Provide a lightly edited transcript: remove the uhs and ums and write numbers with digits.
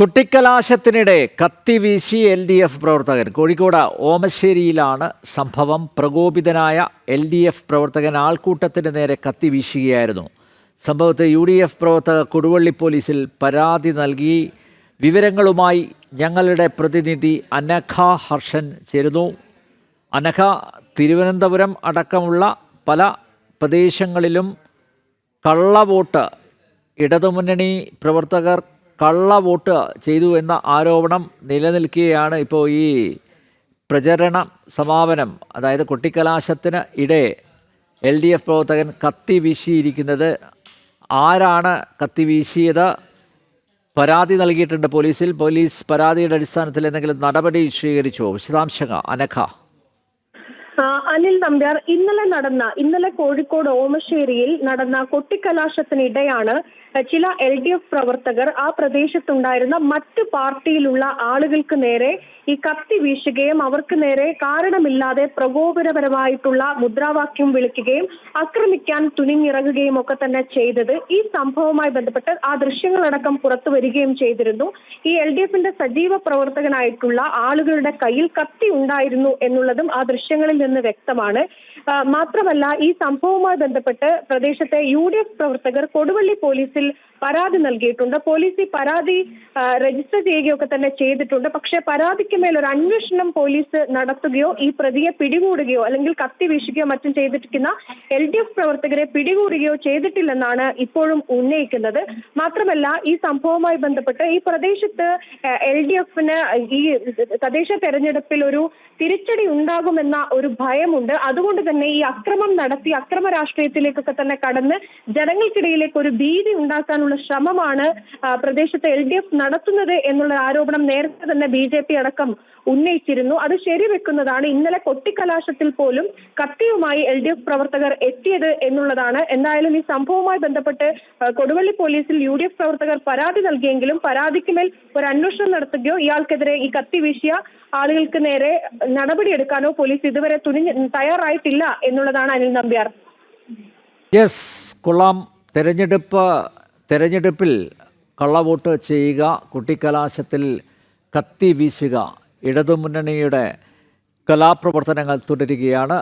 കുട്ടിക്കലാശത്തിനിടെ കത്തിവീശി LDF പ്രവർത്തകൻ. കോഴിക്കോട് ഓമശ്ശേരിയിലാണ് സംഭവം. പ്രകോപിതനായ LDF പ്രവർത്തകൻ ആൾക്കൂട്ടത്തിന് നേരെ കത്തിവീശുകയായിരുന്നു. സംഭവത്തിൽ UDF പ്രവർത്തകർ കൊടുവള്ളി പോലീസിൽ പരാതി നൽകി. വിവരങ്ങളുമായി ഞങ്ങളുടെ പ്രതിനിധി അനഘ ഹർഷൻ ചേരുന്നു. അനഘ, തിരുവനന്തപുരം അടക്കമുള്ള പല പ്രദേശങ്ങളിലും കള്ളവോട്ട്, ഇടതുമുന്നണി പ്രവർത്തകർ കള്ളവോട്ട് ചെയ്തു എന്ന ആരോപണം നിലനിൽക്കുകയാണ്. ഇപ്പോൾ ഈ പ്രചരണ സമാപനം, അതായത് കൊട്ടിക്കലാശത്തിന് ഇടെ LDF പ്രവർത്തകൻ കത്തി വീശിയിരിക്കുന്നത്. ആരാണ് കത്തി വീശിയത്? പരാതി നൽകിയിട്ടുണ്ട് പോലീസിൽ. പോലീസ് പരാതിയുടെ അടിസ്ഥാനത്തിൽ എന്തെങ്കിലും നടപടി സ്വീകരിച്ചോ? വിശദാംശങ്ങൾ അനഘ. അനിൽ നമ്പ്യാർ, ഇന്നലെ കോഴിക്കോട് ഓമശ്ശേരിയിൽ നടന്ന കൊട്ടിക്കലാശത്തിനിടെയാണ് ചില LDF പ്രവർത്തകർ ആ പ്രദേശത്തുണ്ടായിരുന്ന മറ്റു പാർട്ടിയിലുള്ള ആളുകൾക്ക് നേരെ ഈ കത്തി വീശുകയും അവർക്ക് നേരെ കാരണമില്ലാതെ പ്രകോപനപരമായിട്ടുള്ള മുദ്രാവാക്യം വിളിക്കുകയും ആക്രമിക്കാൻ തുനിഞ്ഞിറങ്ങുകയും ഒക്കെ തന്നെ ചെയ്തത്. ഈ സംഭവവുമായി ബന്ധപ്പെട്ട് ആ ദൃശ്യങ്ങളടക്കം പുറത്തു വരികയും ചെയ്തിരുന്നു. ഈ LDFന്റെ സജീവ പ്രവർത്തകനായിട്ടുള്ള ആളുകളുടെ കയ്യിൽ കത്തി ഉണ്ടായിരുന്നു എന്നുള്ളതും ആ ദൃശ്യങ്ങളിൽ നിന്ന് വ്യക്തമാണ്. മാത്രമല്ല, ഈ സംഭവവുമായി ബന്ധപ്പെട്ട് പ്രദേശത്തെ UDF പ്രവർത്തകർ കൊടുവള്ളി പോലീസിൽ പരാതി നൽകിയിട്ടുണ്ട്. പോലീസ് ഈ പരാതി രജിസ്റ്റർ ചെയ്യുകയൊക്കെ തന്നെ ചെയ്തിട്ടുണ്ട്. പക്ഷേ പരാതിക്ക് മേൽ ഒരു അന്വേഷണം പോലീസ് നടത്തുകയോ ഈ പ്രതിയെ പിടികൂടുകയോ അല്ലെങ്കിൽ കത്തി വീശുകയോ മറ്റും ചെയ്തിരിക്കുന്ന LDF പ്രവർത്തകരെ പിടികൂടുകയോ ചെയ്തിട്ടില്ലെന്നാണ് ഇപ്പോഴും ഉന്നയിക്കുന്നത്. മാത്രമല്ല, ഈ സംഭവവുമായി ബന്ധപ്പെട്ട് ഈ പ്രദേശത്ത് LDFന് ഈ തദ്ദേശ തെരഞ്ഞെടുപ്പിൽ ഒരു തിരിച്ചടി ഉണ്ടാകുമെന്ന ഒരു ഭയമുണ്ട്. അതുകൊണ്ട് തന്നെ ഈ അക്രമം നടത്തി അക്രമ രാഷ്ട്രീയത്തിലേക്കൊക്കെ തന്നെ കടന്ന് ജനങ്ങൾക്കിടയിലേക്ക് ഒരു ഭീതി ഉണ്ടാക്കാനുള്ള ശ്രമമാണ് പ്രദേശത്തെ LDF നടത്തുന്നത് എന്നുള്ള ആരോപണം നേരത്തെ തന്നെ BJP അടക്കം ഉന്നയിച്ചിരുന്നു. അത് ശരിവെക്കുന്നതാണ് ഇന്നലെ കൊട്ടിക്കലാശത്തിൽ പോലും കത്തിയുമായി LDF പ്രവർത്തകർ എത്തിയത് എന്നുള്ളതാണ്. എന്തായാലും ഈ സംഭവവുമായി ബന്ധപ്പെട്ട് കൊടുവള്ളി പോലീസിൽ UDF പ്രവർത്തകർ പരാതി നൽകിയെങ്കിലും പരാതിക്ക് മേൽ ഒരു അന്വേഷണം നടത്തുകയോ ഇയാൾക്കെതിരെ ഈ കത്തി വീശിയ ആളുകൾക്ക് നേരെ നടപടിയെടുക്കാനോ പോലീസ് ഇതുവരെ തയ്യാറായിട്ടില്ല എന്നുള്ളതാണ് അനിൽ നമ്പ്യാർ. യെസ്, കൊള്ളാം. തെരഞ്ഞെടുപ്പിൽ കള്ളവോട്ട് ചെയ്യുക, കുട്ടിക്കലാശത്തിൽ കത്തി വീശുക, ഇടതുമുന്നണിയുടെ കലാപ്രവർത്തനങ്ങൾ തുടരുകയാണ്.